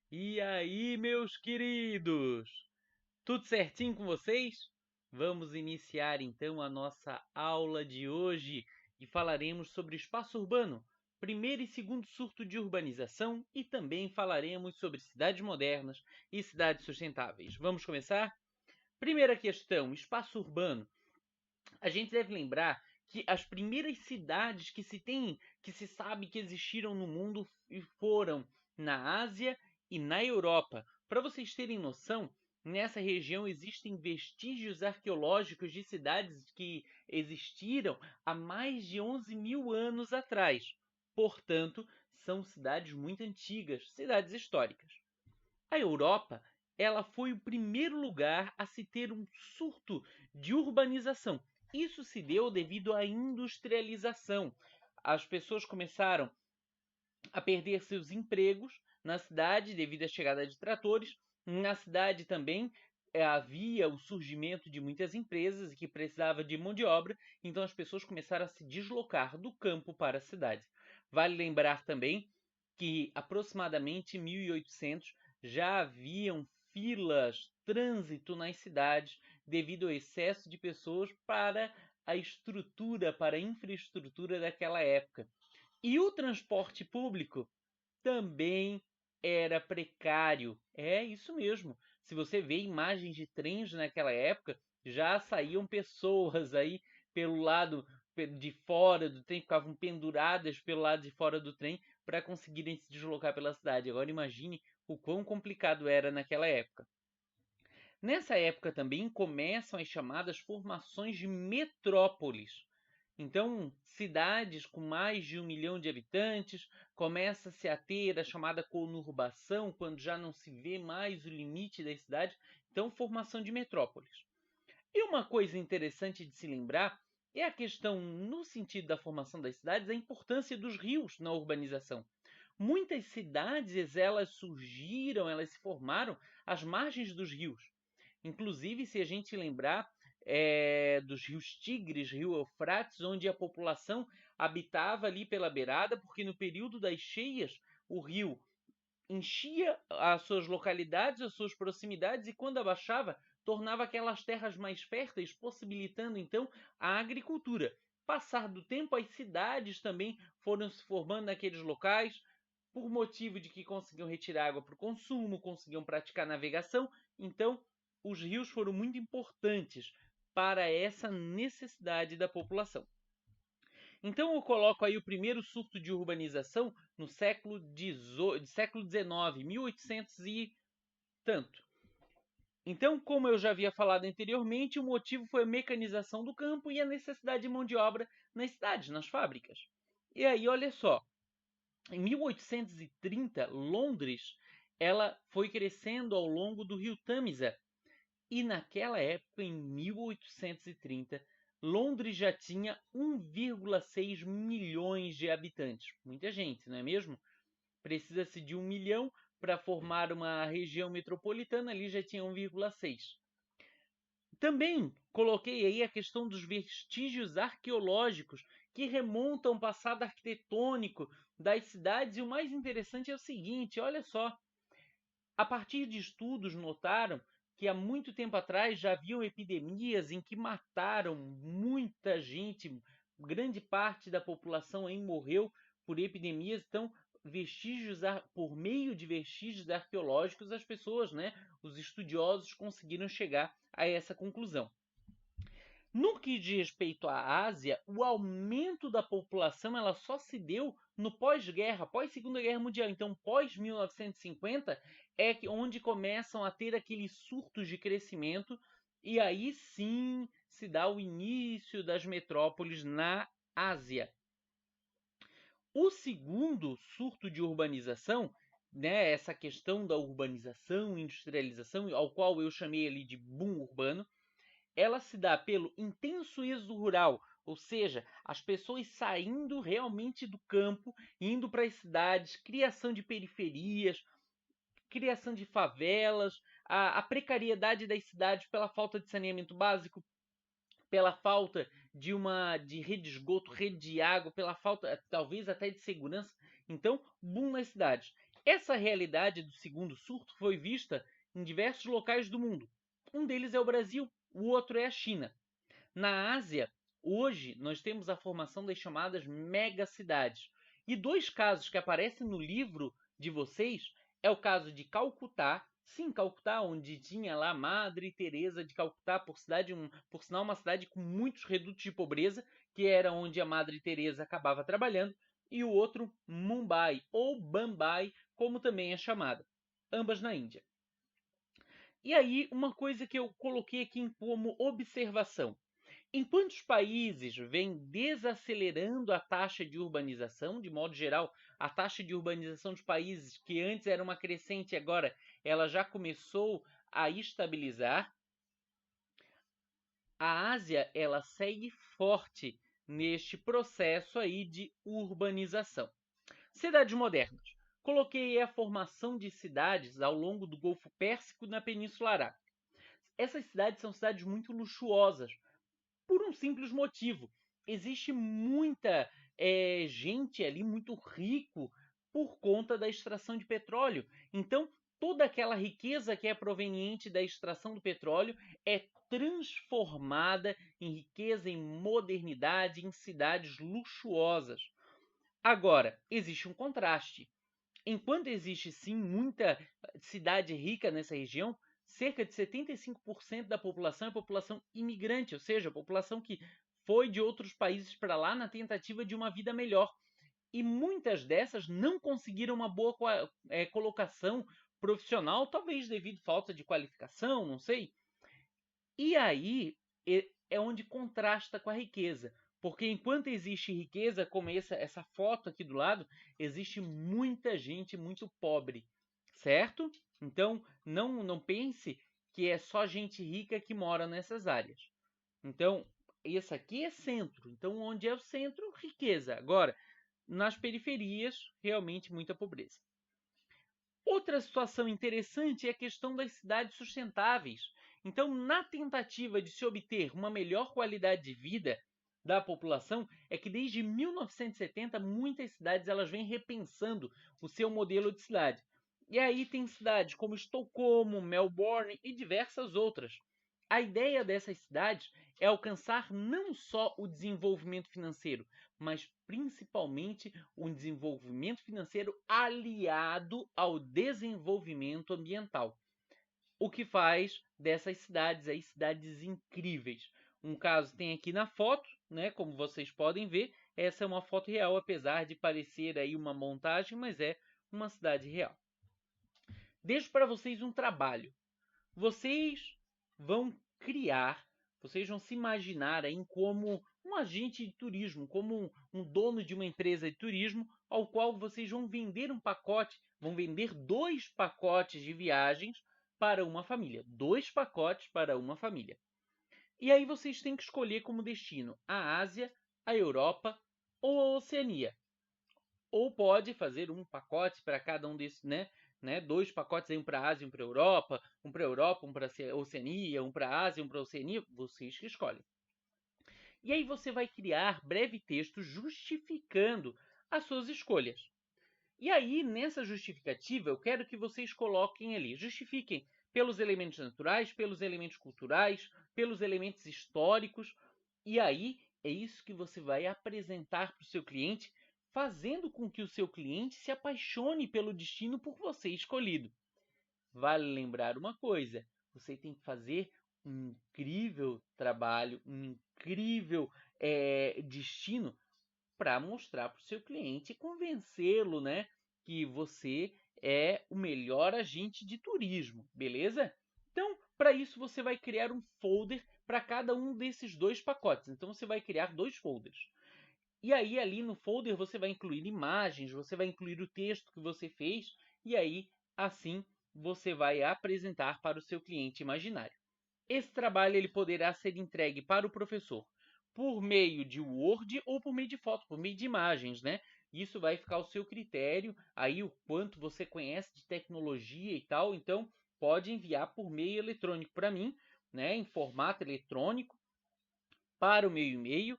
E aí, meus queridos? Tudo certinho com vocês? Vamos iniciar então a nossa aula de hoje e falaremos sobre espaço urbano, primeiro e segundo surto de urbanização e também falaremos sobre cidades modernas e cidades sustentáveis. Vamos começar? Primeira questão: espaço urbano. A gente deve lembrar que as primeiras cidades que se sabe que existiram no mundo foram na Ásia e na Europa. Para vocês terem noção, nessa região existem vestígios arqueológicos de cidades que existiram há mais de 11 mil anos atrás. Portanto, são cidades muito antigas, cidades históricas. A Europa, ela foi o primeiro lugar a se ter um surto de urbanização. Isso se deu devido à industrialização. As pessoas começaram a perder seus empregos na cidade devido à chegada de tratores. Na cidade também havia o surgimento de muitas empresas que precisava de mão de obra, então as pessoas começaram a se deslocar do campo para a cidade. Vale lembrar também que aproximadamente em 1800 já haviam filas, trânsito nas cidades devido ao excesso de pessoas para a estrutura, para a infraestrutura daquela época. E o transporte público também era precário. É isso mesmo. Se você vê imagens de trens naquela época, já saíam pessoas aí pelo lado de fora do trem, ficavam penduradas pelo lado de fora do trem para conseguirem se deslocar pela cidade. Agora imagine o quão complicado era naquela época. Nessa época também começam as chamadas formações de metrópoles. Então, cidades com mais de 1 milhão de habitantes, começa-se a ter a chamada conurbação, quando já não se vê mais o limite das cidades. Então, formação de metrópoles. E uma coisa interessante de se lembrar é a questão, no sentido da formação das cidades, a importância dos rios na urbanização. Muitas cidades, elas surgiram, elas se formaram às margens dos rios. Inclusive, se a gente lembrar dos rios Tigres, rio Eufrates, onde a população habitava ali pela beirada, porque no período das cheias o rio enchia as suas localidades, as suas proximidades, e quando abaixava, tornava aquelas terras mais férteis, possibilitando então a agricultura. Passar do tempo, as cidades também foram se formando naqueles locais, por motivo de que conseguiam retirar água para o consumo, conseguiam praticar navegação. Então, os rios foram muito importantes para essa necessidade da população. Então eu coloco aí o primeiro surto de urbanização no século XIX, 1800 e tanto. Então, como eu já havia falado anteriormente, o motivo foi a mecanização do campo e a necessidade de mão de obra nas cidades, nas fábricas. E aí, olha só, em 1830, Londres ela foi crescendo ao longo do rio Tâmisa. E naquela época, em 1830, Londres já tinha 1,6 milhões de habitantes. Muita gente, não é mesmo? Precisa-se de 1 milhão para formar uma região metropolitana, ali já tinha 1,6. Também coloquei aí a questão dos vestígios arqueológicos que remontam ao passado arquitetônico das cidades. E o mais interessante é o seguinte: olha só, a partir de estudos notaram que há muito tempo atrás já haviam epidemias em que mataram muita gente, grande parte da população aí morreu por epidemias. Então, vestígios por meio de vestígios arqueológicos, as pessoas, né, os estudiosos conseguiram chegar a essa conclusão. No que diz respeito à Ásia, o aumento da população ela só se deu no pós-guerra, pós-Segunda Guerra Mundial. Então, pós-1950 é onde começam a ter aqueles surtos de crescimento, e aí sim se dá o início das metrópoles na Ásia. O segundo surto de urbanização, né, essa questão da urbanização, industrialização, ao qual eu chamei ali de boom urbano, ela se dá pelo intenso êxodo rural, ou seja, as pessoas saindo realmente do campo, indo para as cidades, criação de periferias, criação de favelas, a precariedade das cidades pela falta de saneamento básico, pela falta de rede de esgoto, rede de água, pela falta talvez até de segurança. Então, boom nas cidades. Essa realidade do segundo surto foi vista em diversos locais do mundo. Um deles é o Brasil, o outro é a China. Na Ásia, hoje, nós temos a formação das chamadas megacidades. E dois casos que aparecem no livro de vocês é o caso de Calcutá, sim, Calcutá, onde tinha lá Madre Teresa de Calcutá, por sinal uma cidade com muitos redutos de pobreza, que era onde a Madre Teresa acabava trabalhando, e o outro Mumbai, ou Bambai, como também é chamada, ambas na Índia. E aí, uma coisa que eu coloquei aqui como observação. Enquanto os países vêm desacelerando a taxa de urbanização, de modo geral, a taxa de urbanização dos países que antes era uma crescente, agora ela já começou a estabilizar, a Ásia ela segue forte neste processo aí de urbanização. Cidades modernas. Coloquei a formação de cidades ao longo do Golfo Pérsico na Península Arábica. Essas cidades são cidades muito luxuosas, por um simples motivo. Existe muita gente ali, muito rico, por conta da extração de petróleo. Então, toda aquela riqueza que é proveniente da extração do petróleo é transformada em riqueza, em modernidade, em cidades luxuosas. Agora, existe um contraste. Enquanto existe sim muita cidade rica nessa região, cerca de 75% da população é população imigrante, ou seja, a população que foi de outros países para lá na tentativa de uma vida melhor. E muitas dessas não conseguiram uma boa colocação profissional, talvez devido à falta de qualificação, não sei. E aí é onde contrasta com a riqueza. Porque enquanto existe riqueza, como essa foto aqui do lado, existe muita gente muito pobre, certo? Então, não pense que é só gente rica que mora nessas áreas. Então, esse aqui é centro. Então, onde é o centro? Riqueza. Agora, nas periferias, realmente muita pobreza. Outra situação interessante é a questão das cidades sustentáveis. Então, na tentativa de se obter uma melhor qualidade de vida da população, é que desde 1970 muitas cidades elas vêm repensando o seu modelo de cidade. E aí tem cidades como Estocolmo, Melbourne e diversas outras. A ideia dessas cidades é alcançar não só o desenvolvimento financeiro, mas principalmente um desenvolvimento financeiro aliado ao desenvolvimento ambiental. O que faz dessas cidades aí cidades incríveis. Um caso tem aqui na foto, né, como vocês podem ver, essa é uma foto real, apesar de parecer aí uma montagem, mas é uma cidade real. Deixo para vocês um trabalho. Vocês vão criar, vocês vão se imaginar aí como um agente de turismo, como um dono de uma empresa de turismo, ao qual vocês vão vender um pacote, vão vender 2 pacotes de viagens para uma família. 2 pacotes para uma família. E aí vocês têm que escolher como destino a Ásia, a Europa ou a Oceania. Ou pode fazer um pacote para cada um desses, né? 2 pacotes, aí, um para a Ásia e um para a Europa, um para a Europa, um para a Oceania, um para a Ásia, um para a Oceania, vocês que escolhem. E aí você vai criar breve texto justificando as suas escolhas. E aí, nessa justificativa, eu quero que vocês coloquem ali, justifiquem pelos elementos naturais, pelos elementos culturais, pelos elementos históricos. E aí, é isso que você vai apresentar para o seu cliente, fazendo com que o seu cliente se apaixone pelo destino por você escolhido. Vale lembrar uma coisa, você tem que fazer um incrível trabalho, um incrível destino para mostrar para o seu cliente e convencê-lo, né, que você é o melhor agente de turismo, beleza? Então, para isso você vai criar um folder para cada um desses 2 pacotes. Então você vai criar 2 folders. E aí ali no folder você vai incluir imagens, você vai incluir o texto que você fez e aí assim você vai apresentar para o seu cliente imaginário. Esse trabalho ele poderá ser entregue para o professor por meio de Word ou por meio de foto, por meio de imagens, né? Isso vai ficar ao seu critério, aí o quanto você conhece de tecnologia e tal, então pode enviar por meio eletrônico para mim, né, em formato eletrônico, para o meu e-mail,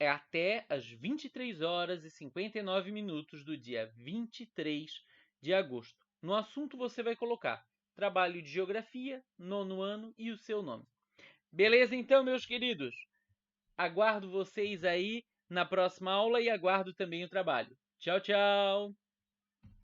até às 23 horas e 59 minutos do dia 23 de agosto. No assunto você vai colocar trabalho de geografia, 9º ano e o seu nome. Beleza então, meus queridos? Aguardo vocês aí na próxima aula e aguardo também o trabalho. Tchau, tchau!